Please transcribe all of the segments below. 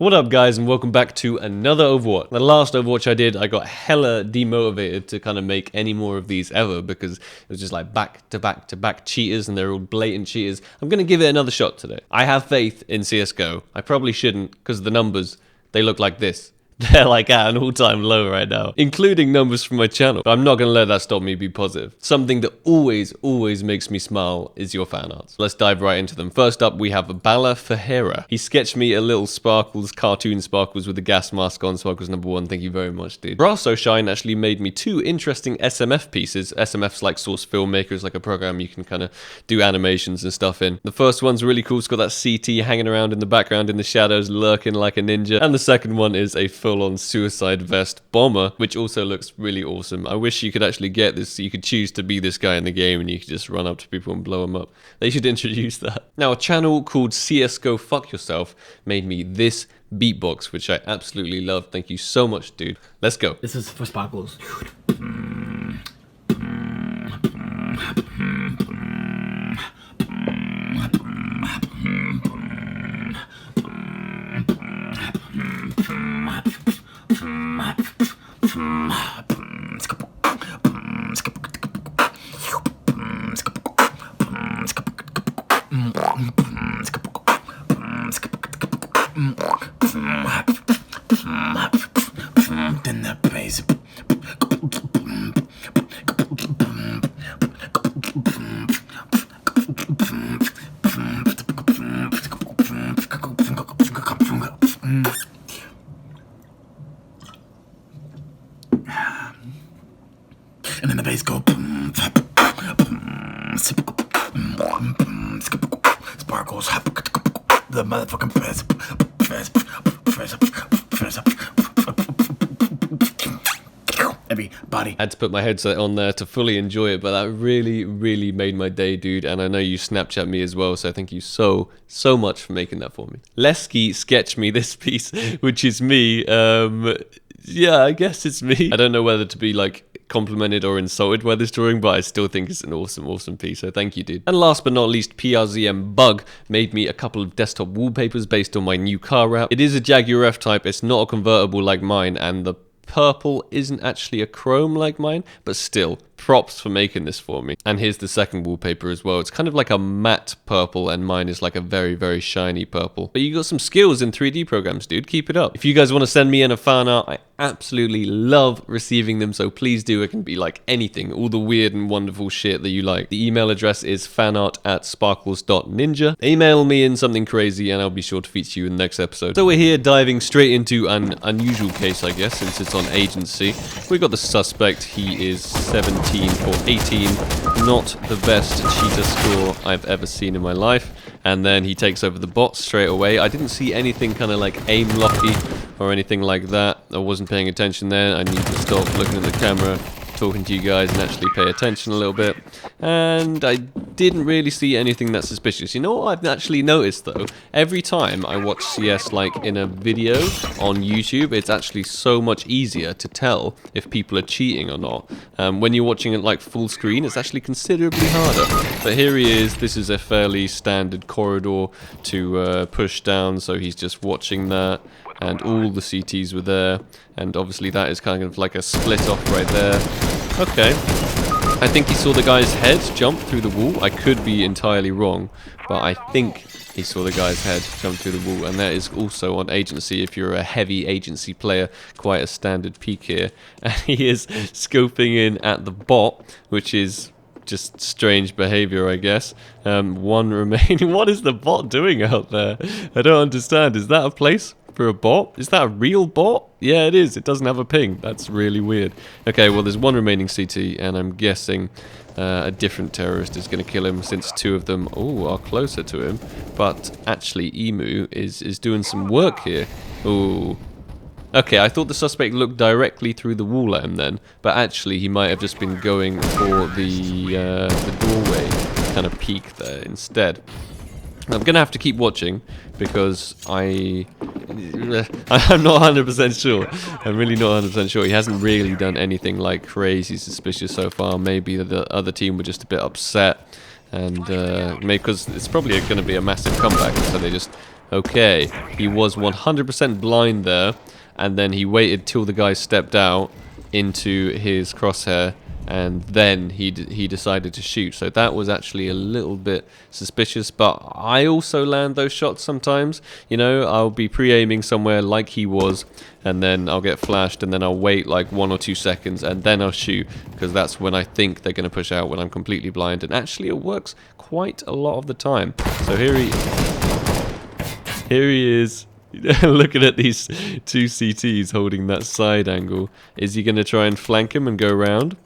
What up guys, and welcome back to another Overwatch. The last Overwatch I did, I got hella demotivated to kind of make any more of these ever because it was just like back to back to back cheaters and they're all blatant cheaters. I'm going to give it another shot today. I have faith in CSGO. I probably shouldn't because the numbers, they look like this. They're like at an all-time low right now, including numbers from my channel. But I'm not going to let that stop me be positive. Something that always makes me smile is your fan arts. Let's dive right into them. First up, we have Bala Ferreira. He sketched me a little Sparkles, cartoon Sparkles with the gas mask on. Sparkles #1, thank you very much, dude. Brasso Shine actually made me two interesting SMF pieces. SMF's like Source Filmmaker, is like a program you can kind of do animations and stuff in. The first one's really cool. It's got that CT hanging around in the background in the shadows, lurking like a ninja. And the second one is a full-on suicide vest bomber, which also looks really awesome. I wish you could actually get this so you could choose to be this guy in the game and you could just run up to people and blow them up. They should introduce that. Now, a channel called CSGO Fuck Yourself made me this beatbox, which I absolutely love. Thank you so much, dude. Let's go. This is for Sparkles. Then the bass. And then the bass go Sparkles, the motherfucking best. Everybody. I had to put my headset on there to fully enjoy it, but that really made my day, dude. And I know you Snapchat me as well, so thank you so much for making that for me. Lesky sketched me this piece, which is me. Yeah, I guess it's me. I don't know whether to be like complimented or insulted by this drawing, but I still think it's an awesome piece, so thank you, dude. And last but not least, PRZM Bug made me a couple of desktop wallpapers based on my new car wrap. It is a Jaguar F-Type, it's not a convertible like mine, and the purple isn't actually a chrome like mine, but still, props for making this for me. And here's the second wallpaper as well. It's kind of like a matte purple, and mine is like a very shiny purple. But you got some skills in 3D programs, dude. Keep it up. If you guys want to send me in a fan art, I absolutely love receiving them, so please do. It can be like anything, all the weird and wonderful shit that you like. The email address is fanart@sparkles.ninja. Email me in something crazy and I'll be sure to feature you in the next episode. So we're here diving straight into an unusual case, I guess, since it's on agency. We got the suspect. He is 17 for 18. Not the best cheater score I've ever seen in my life. And then he takes over the bot straight away. I didn't see anything kind of like aim locky or anything like that. I wasn't paying attention there. I need to stop looking at the camera, talking to you guys, and actually pay attention a little bit. And I didn't really see anything that's suspicious. You know what I've actually noticed though? Every time I watch CS like in a video on YouTube, it's actually so much easier to tell if people are cheating or not. When you're watching it like full screen, it's actually considerably harder. But here he is. This is a fairly standard corridor to push down, so he's just watching that. And all the CTs were there, and obviously that is kind of like a split off right there. Okay, I think he saw the guy's head jump through the wall. I could be entirely wrong, but I think he saw the guy's head jump through the wall, and that is also on agency. If you're a heavy agency player, quite a standard peak here. And he is scoping in at the bot, which is just strange behavior, I guess. One remaining. What is the bot doing out there? I don't understand. Is that a place for a bot? Is that a real bot? Yeah, it is. It doesn't have a ping. That's really weird. Okay, well, there's one remaining CT, and I'm guessing a different terrorist is going to kill him, since two of them are closer to him. But actually, Emu is doing some work here. Ooh. Okay, I thought the suspect looked directly through the wall at him then, but actually he might have just been going for the doorway kind of peek there instead. I'm going to have to keep watching because I'm not 100% sure. I'm really not 100% sure. He hasn't really done anything like crazy suspicious so far. Maybe the other team were just a bit upset, and maybe because it's probably going to be a massive comeback, so they just Okay, he was 100% blind there, and then he waited till the guy stepped out into his crosshair, and then he decided to shoot. So that was actually a little bit suspicious, but I also land those shots sometimes. You know, I'll be pre-aiming somewhere like he was, and then I'll get flashed, and then I'll wait like 1 or 2 seconds, and then I'll shoot, because that's when I think they're going to push out, when I'm completely blind. And actually it works quite a lot of the time. So here he is. Looking at these 2 CTs holding that side angle. Is he going to try and flank him and go around?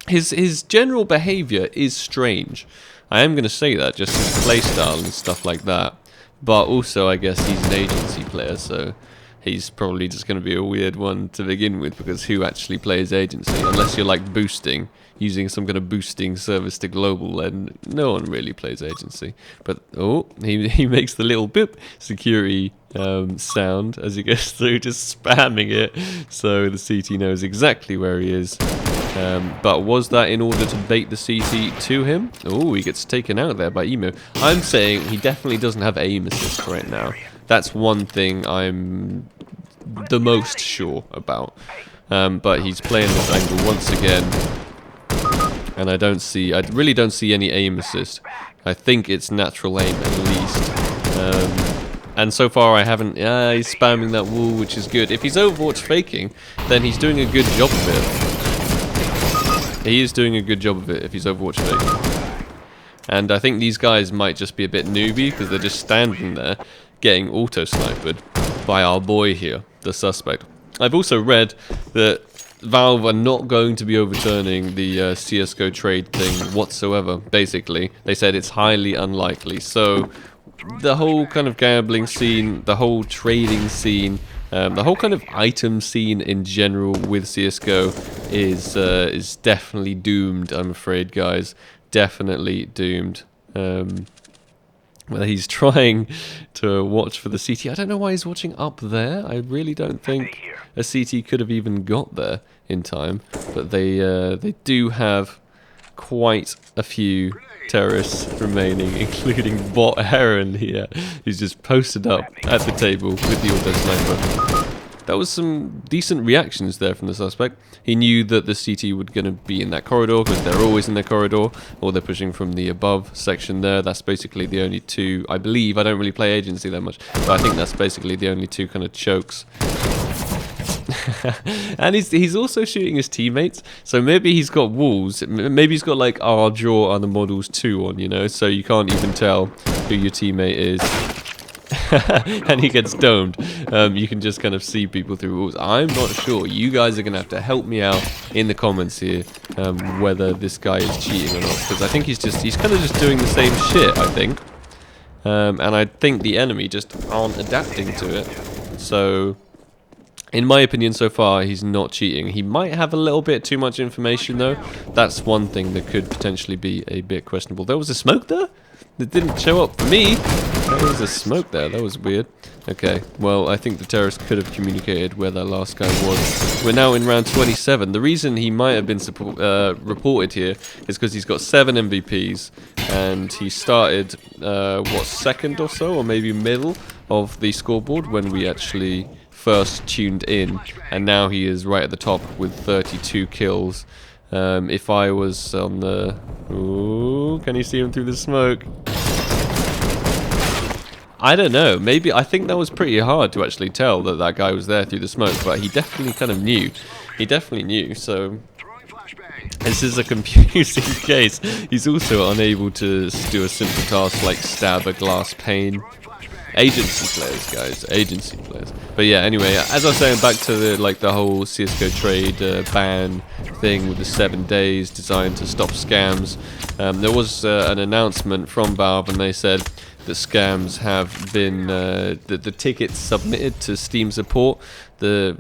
His general behavior is strange. I am going to say that, just his playstyle and stuff like that. But also, I guess he's an agency player, so he's probably just going to be a weird one to begin with, because who actually plays agency? Unless you're like boosting, using some kind of boosting service to global, and no one really plays agency. But, oh, he makes the little bip security sound as he goes through, just spamming it, so the CT knows exactly where he is. But was that in order to bait the CT to him? Oh, he gets taken out there by Emo. I'm saying he definitely doesn't have aim assist right now. That's one thing I'm the most sure about. But he's playing this angle once again, and I really don't see any aim assist. I think it's natural aim at least. And so far I haven't, he's spamming that wall, which is good. If he's Overwatch faking, then he's doing a good job of it. He is doing a good job of it if he's Overwatch faking. And I think these guys might just be a bit newbie, because they're just standing there getting auto-sniped by our boy here, the suspect. I've also read that Valve are not going to be overturning the CSGO trade thing whatsoever, basically. They said it's highly unlikely. So the whole kind of gambling scene, the whole trading scene, the whole kind of item scene in general with CSGO is definitely doomed, I'm afraid, guys. Definitely doomed. Well, he's trying to watch for the CT. I don't know why he's watching up there. I really don't think a CT could have even got there in time. But they do have quite a few terrorists remaining, including Bot Heron here, who's just posted up at the table with the auto sniper. That was some decent reactions there from the suspect. He knew that the CT would going to be in that corridor, because they're always in their corridor, or they're pushing from the above section there. That's basically the only two, I believe. I don't really play agency that much, but I think that's basically the only two kind of chokes. And he's also shooting his teammates, so maybe he's got walls. Maybe he's got like our draw on the models 2 on, you know, so you can't even tell who your teammate is. And he gets domed. You can just kind of see people through walls. I'm not sure. You guys are going to have to help me out in the comments here, whether this guy is cheating or not, because I think he's kind of just doing the same shit, I think. And I think the enemy just aren't adapting to it. So in my opinion, so far, he's not cheating. He might have a little bit too much information, though. That's one thing that could potentially be a bit questionable. There was a smoke there? That didn't show up for me. There was a smoke there. That was weird. Okay, well, I think the terrorist could have communicated where that last guy was. We're now in round 27. The reason he might have been reported here is because he's got 7 MVPs, and he started, what, second or so, or maybe middle of the scoreboard when we actually first tuned in, and now he is right at the top with 32 kills. If I was on the... Ooh, can you see him through the smoke? I don't know. Maybe, I think that was pretty hard to actually tell that that guy was there through the smoke, but he definitely kind of knew. He definitely knew, so... This is a confusing case. He's also unable to do a simple task like stab a glass pane. Agency players, guys. Agency players. But yeah, anyway, as I was saying, back to the whole CSGO trade ban thing with the 7 days designed to stop scams. There was an announcement from Valve, and they said that scams have been the tickets submitted to Steam support. The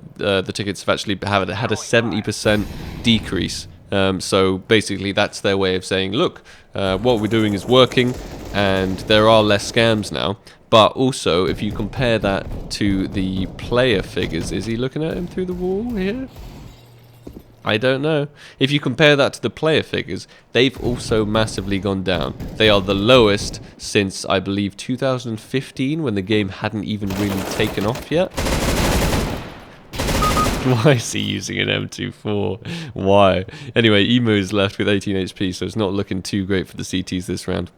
tickets have actually had a 70% decrease. So basically, that's their way of saying, look, what we're doing is working, and there are less scams now. But also, if you compare that to the player figures, is he looking at him through the wall here? I don't know. If you compare that to the player figures, they've also massively gone down. They are the lowest since, I believe, 2015, when the game hadn't even really taken off yet. Why is he using an M24? Why? Anyway, Emo's left with 18 HP, so it's not looking too great for the CTs this round.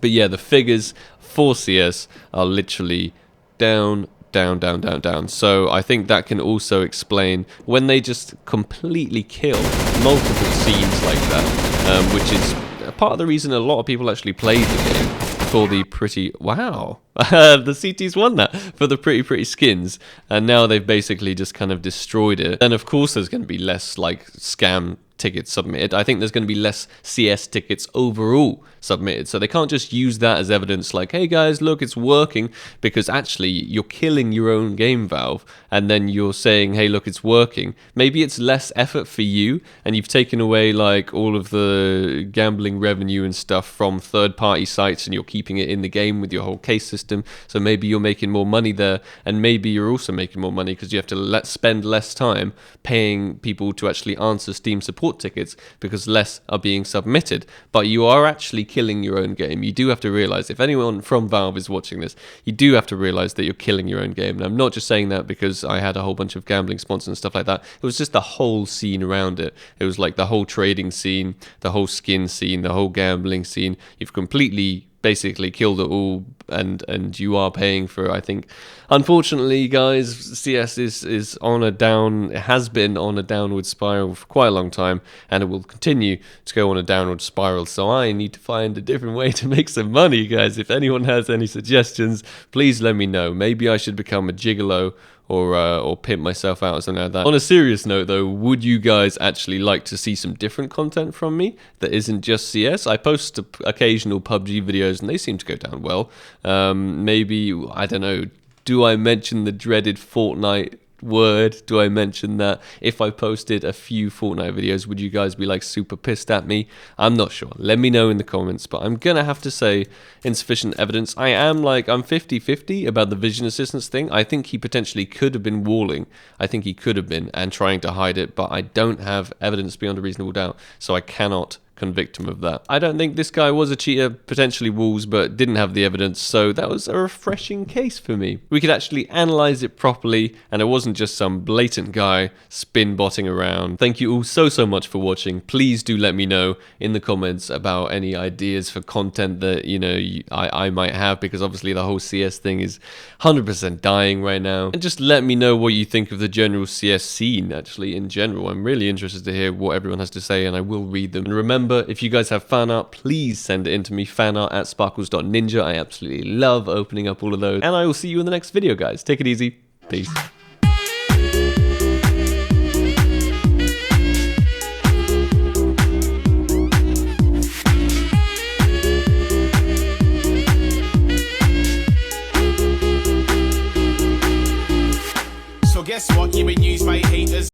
But yeah, the figures for CS are literally down, down, down, down, down. So I think that can also explain when they just completely kill multiple scenes like that, which is part of the reason a lot of people actually played the game. For the pretty... Wow. The CTs won that for the pretty skins. And now they've basically just kind of destroyed it. And of course there's going to be less like scam tickets submitted. I think there's going to be less CS tickets overall submitted. So they can't just use that as evidence like, hey guys, look, it's working. Because actually you're killing your own game, Valve. And then you're saying, hey, look, it's working. Maybe it's less effort for you. And you've taken away like all of the gambling revenue and stuff from third-party sites. And you're keeping it in the game with your whole case system. So maybe you're making more money there. And maybe you're also making more money because you have to spend less time paying people to actually answer Steam support tickets because less are being submitted. But you are actually killing your own game. You do have to realize, if anyone from Valve is watching this, you do have to realize that you're killing your own game. And I'm not just saying that because I had a whole bunch of gambling sponsors and stuff like that. It was just the whole scene around it. It was like the whole trading scene, the whole skin scene, the whole gambling scene. You've completely basically killed it all, and you are paying for it, I think. Unfortunately, guys, CS is on a down, it has been on a downward spiral for quite a long time, and it will continue to go on a downward spiral. So I need to find a different way to make some money, guys. If anyone has any suggestions, please let me know. Maybe I should become a gigolo or pimp myself out or something like that. On a serious note though, would you guys actually like to see some different content from me that isn't just CS? I post occasional PUBG videos and they seem to go down well. Maybe, I don't know, do I mention the dreaded Fortnite word? Do I mention that if I posted a few Fortnite videos, would you guys be like super pissed at me? I'm not sure. Let me know in the comments, but I'm gonna have to say insufficient evidence. I'm 50-50 about the vision assistance thing. I think he potentially could have been walling. I think he could have been and trying to hide it, but I don't have evidence beyond a reasonable doubt, so I cannot convict him of that. I don't think this guy was a cheater, potentially walls, but didn't have the evidence, so that was a refreshing case for me. We could actually analyze it properly, and it wasn't just some blatant guy spin-botting around. Thank you all so much for watching. Please do let me know in the comments about any ideas for content that, you know, I might have, because obviously the whole CS thing is 100% dying right now. And just let me know what you think of the general CS scene, actually, in general. I'm really interested to hear what everyone has to say, and I will read them. And remember, if you guys have fan art, please send it in to me, fanart@sparkles.ninja. I absolutely love opening up all of those. And I will see you in the next video, guys. Take it easy. Peace. So guess what? You've been used by haters.